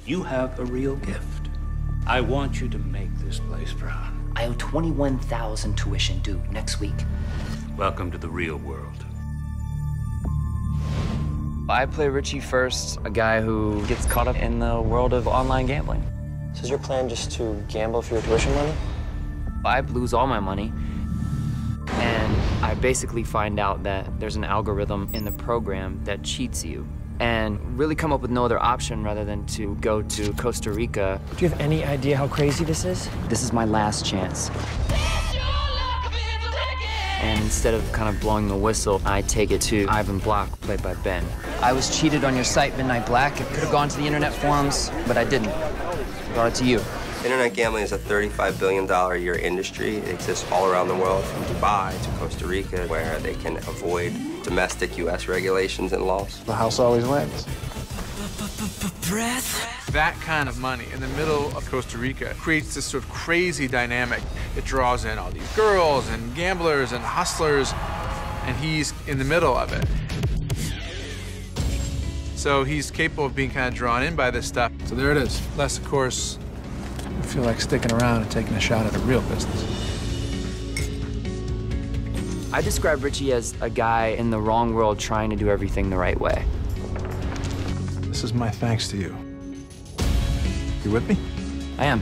You have a real gift. I want you to make this place proud. I owe $21,000 tuition due next week. Welcome to the real world. I play Richie first, a guy who gets caught up in the world of online gambling. So is your plan just to gamble for your tuition money? I lose all my money, and I basically find out that there's an algorithm in the program that cheats you, and really come up with no other option rather than to go to Costa Rica. Do you have any idea how crazy this is? This is my last chance. And instead of kind of blowing the whistle, I take it to Ivanom Blockom, played by Ben. I was cheated on your site, Midnight Black. It could have gone to the internet forums, but I didn't. I brought it to you. Internet gambling is a $35 billion a year industry. It exists all around the world, from Dubai to Costa Rica, where they can avoid domestic U.S. regulations and laws. The house always wins. That kind of money in the middle of Costa Rica creates this sort of crazy dynamic. It draws in all these girls and gamblers and hustlers, and he's in the middle of it. So he's capable of being kind of drawn in by this stuff. So there it is. Less, of course, I feel like sticking around and taking a shot at a real business. I describe Richie as a guy in the wrong world trying to do everything the right way. This is my thanks to you. You with me? I am.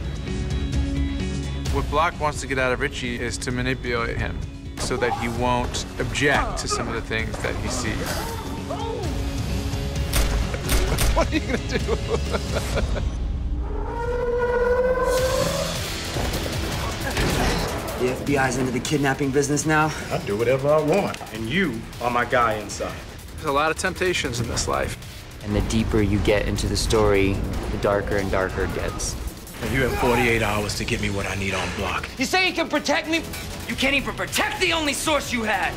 What Block wants to get out of Richie is to manipulate him so that he won't object to some of the things that he sees. What are you gonna do? The FBI's into the kidnapping business now. I do whatever I want, and you are my guy inside. There's a lot of temptations in this life. And the deeper you get into the story, the darker and darker it gets. And you have 48 hours to get me what I need on Block. You say you can protect me? You can't even protect the only source you had.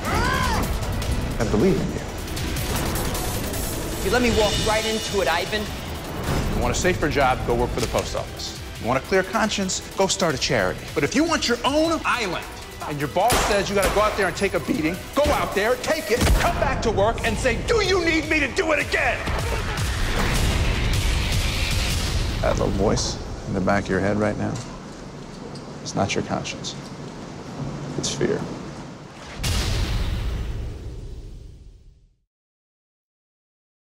I believe in you. You let me walk right into it, Ivan. You want a safer job, go work for the post office. You want a clear conscience, go start a charity. But if you want your own island, and your boss says you gotta go out there and take a beating, go out there, take it, come back to work, and say, do you need me to do it again? That little voice in the back of your head right now, it's not your conscience. It's fear.